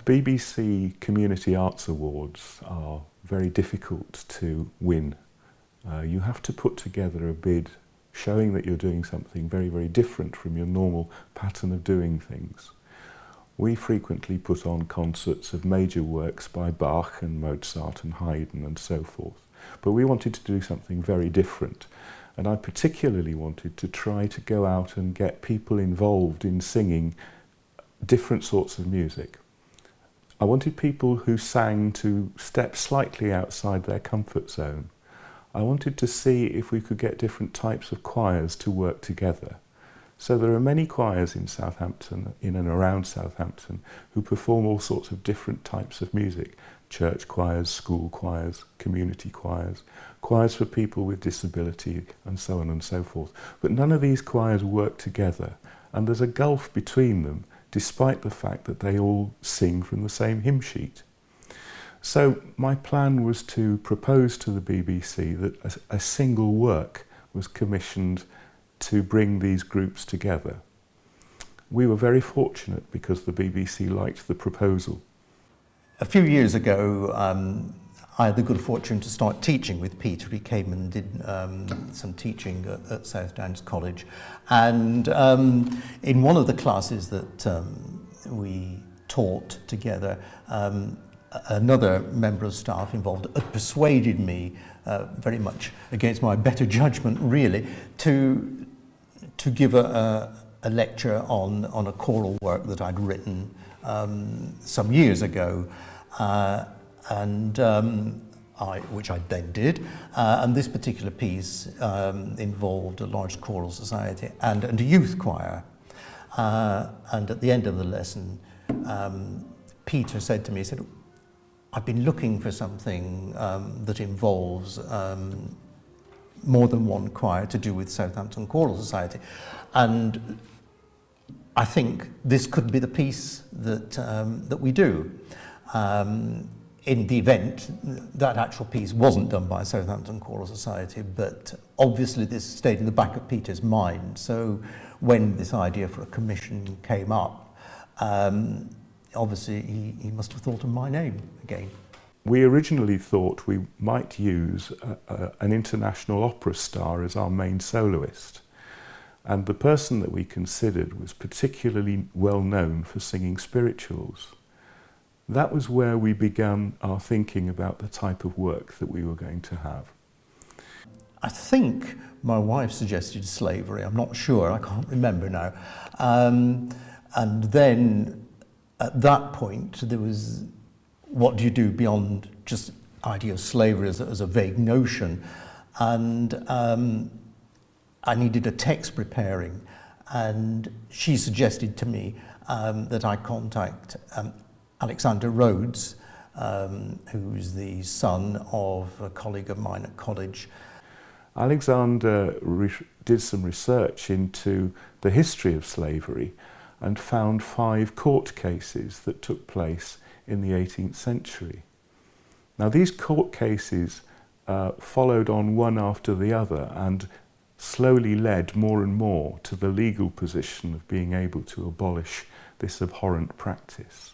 BBC Community Arts Awards are very difficult to win. You have to put together a bid showing that you're doing something very, very different from your normal pattern of doing things. We frequently put on concerts of major works by Bach and Mozart and Haydn and so forth. But we wanted to do something very different. And I particularly wanted to try to go out and get people involved in singing different sorts of music. I wanted people who sang to step slightly outside their comfort zone. I wanted to see if we could get different types of choirs to work together. So there are many choirs in Southampton, in and around Southampton, who perform all sorts of different types of music. Church choirs, school choirs, community choirs, choirs for people with disability, and so on and so forth. But none of these choirs work together, and there's a gulf between them, despite the fact that they all sing from the same hymn sheet. So my plan was to propose to the BBC that a single work was commissioned to bring these groups together. We were very fortunate because the BBC liked the proposal. A few years ago, I had the good fortune to start teaching with Peter. He came and did some teaching at Southampton College. And in one of the classes that we taught together, another member of staff involved had persuaded me, very much against my better judgment really, to give a lecture on a choral work that I'd written some years ago, which I then did. And this particular piece involved a large choral society and a youth choir. And at the end of the lesson, Peter said to me, he said, "I've been looking for something that involves more than one choir to do with Southampton Choral Society. And I think this could be the piece that we do." In the event, that actual piece wasn't done by Southampton Choral Society, but obviously this stayed in the back of Peter's mind. So when this idea for a commission came up, obviously he must have thought of my name again. We originally thought we might use an international opera star as our main soloist. And the person that we considered was particularly well known for singing spirituals. That was where we began our thinking about the type of work that we were going to have. I think my wife suggested slavery, I'm not sure, I can't remember now. And then at that point there was, what do you do beyond just idea of slavery as a vague notion? And I needed a text preparing, and she suggested to me that I contact Alexander Rhodes, who's the son of a colleague of mine at college. Alexander did some research into the history of slavery and found 5 court cases that took place in the 18th century. Now these court cases followed on one after the other and slowly led more and more to the legal position of being able to abolish this abhorrent practice.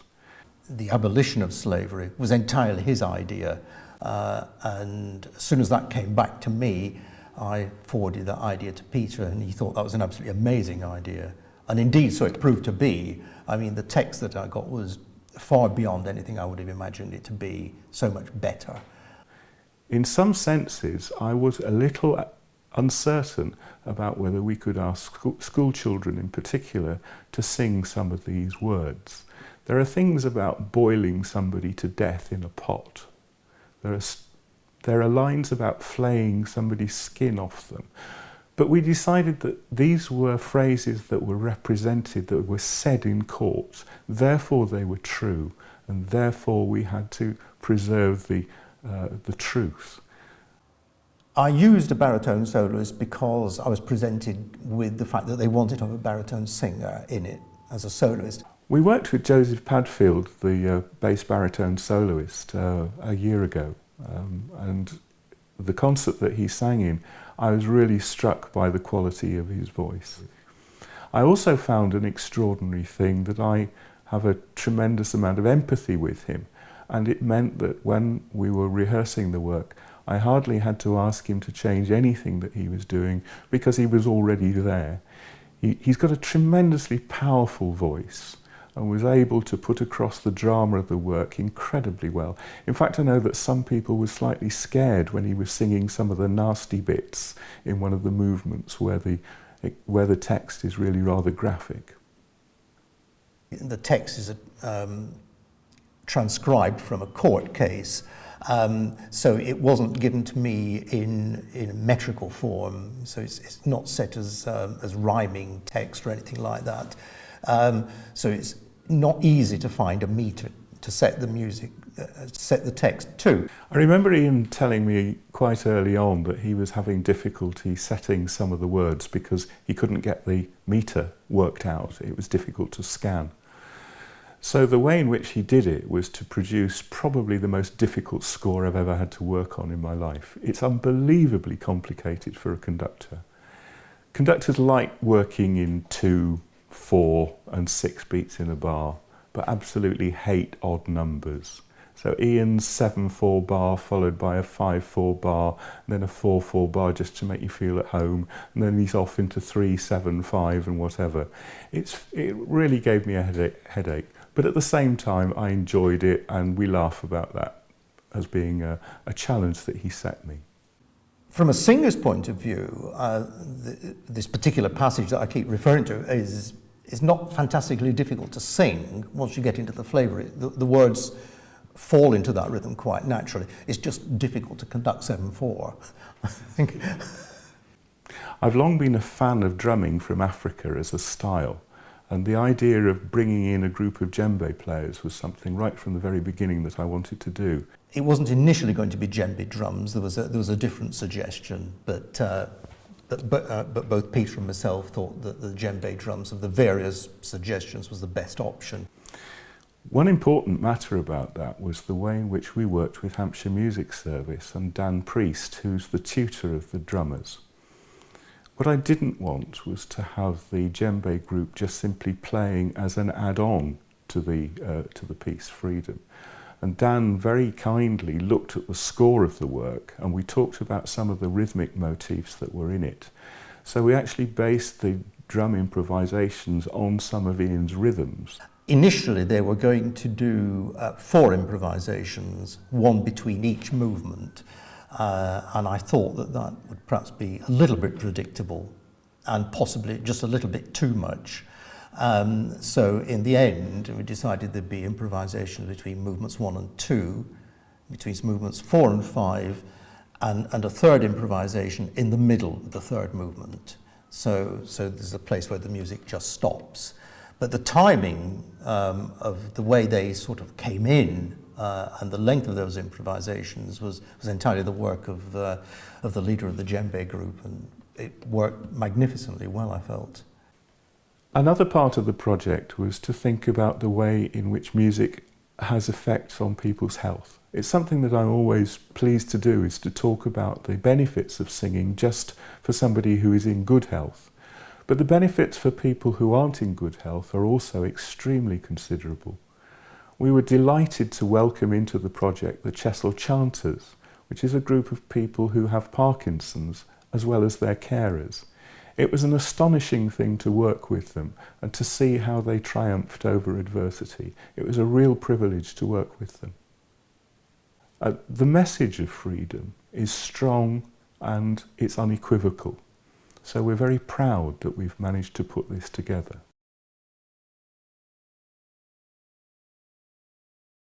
The abolition of slavery was entirely his idea, and as soon as that came back to me, I forwarded that idea to Peter, and he thought that was an absolutely amazing idea. And indeed, so it proved to be. I mean, the text that I got was far beyond anything I would have imagined it to be, so much better. In some senses, I was a little uncertain about whether we could ask school children in particular to sing some of these words. There are things about boiling somebody to death in a pot. There are lines about flaying somebody's skin off them. But we decided that these were phrases that were represented, that were said in court. Therefore they were true, and therefore we had to preserve the truth. I used a baritone soloist because I was presented with the fact that they wanted to have a baritone singer in it as a soloist. We worked with Joseph Padfield, the bass baritone soloist, a year ago, and the concert that he sang in, I was really struck by the quality of his voice. I also found an extraordinary thing, that I have a tremendous amount of empathy with him, and it meant that when we were rehearsing the work, I hardly had to ask him to change anything that he was doing because he was already there. He's got a tremendously powerful voice and was able to put across the drama of the work incredibly well. In fact, I know that some people were slightly scared when he was singing some of the nasty bits in one of the movements where the text is really rather graphic. The text is transcribed from a court case, so it wasn't given to me in a metrical form, so it's not set as rhyming text or anything like that. So it's not easy to find a meter to set the music, set the text to. I remember Ian telling me quite early on that he was having difficulty setting some of the words because he couldn't get the meter worked out. It was difficult to scan. So the way in which he did it was to produce probably the most difficult score I've ever had to work on in my life. It's unbelievably complicated for a conductor. Conductors like working in 2, 4 and 6 beats in a bar, but absolutely hate odd numbers. So Ian's 7/4 bar followed by a 5/4 bar, and then a 4/4 bar just to make you feel at home, and then he's off into 3/7/5 and whatever. It really gave me a headache. But at the same time, I enjoyed it, and we laugh about that as being a challenge that he set me. From a singer's point of view, this particular passage that I keep referring to is not fantastically difficult to sing once you get into the flavour. The words fall into that rhythm quite naturally. It's just difficult to conduct 7/4, I think. I've long been a fan of drumming from Africa as a style. And the idea of bringing in a group of djembe players was something right from the very beginning that I wanted to do. It wasn't initially going to be djembe drums. There was a different suggestion, but both Peter and myself thought that the djembe drums of the various suggestions was the best option. One important matter about that was the way in which we worked with Hampshire Music Service and Dan Priest, who's the tutor of the drummers. What I didn't want was to have the djembe group just simply playing as an add-on to the piece Freedom. And Dan very kindly looked at the score of the work, and we talked about some of the rhythmic motifs that were in it. So we actually based the drum improvisations on some of Ian's rhythms. Initially, they were going to do 4 improvisations, one between each movement. And I thought that would perhaps be a little bit predictable and possibly just a little bit too much. So in the end, we decided there'd be improvisation between movements 1 and 2, between movements 4 and 5, and a third improvisation in the middle of the third movement. So there's a place where the music just stops. But the timing of the way they sort of came in and the length of those improvisations was entirely the work of the leader of the djembe group, and it worked magnificently well, I felt. Another part of the project was to think about the way in which music has effects on people's health. It's something that I'm always pleased to do, is to talk about the benefits of singing just for somebody who is in good health. But the benefits for people who aren't in good health are also extremely considerable. We were delighted to welcome into the project the Choral Chanters, which is a group of people who have Parkinson's as well as their carers. It was an astonishing thing to work with them and to see how they triumphed over adversity. It was a real privilege to work with them. The message of freedom is strong and it's unequivocal. So we're very proud that we've managed to put this together.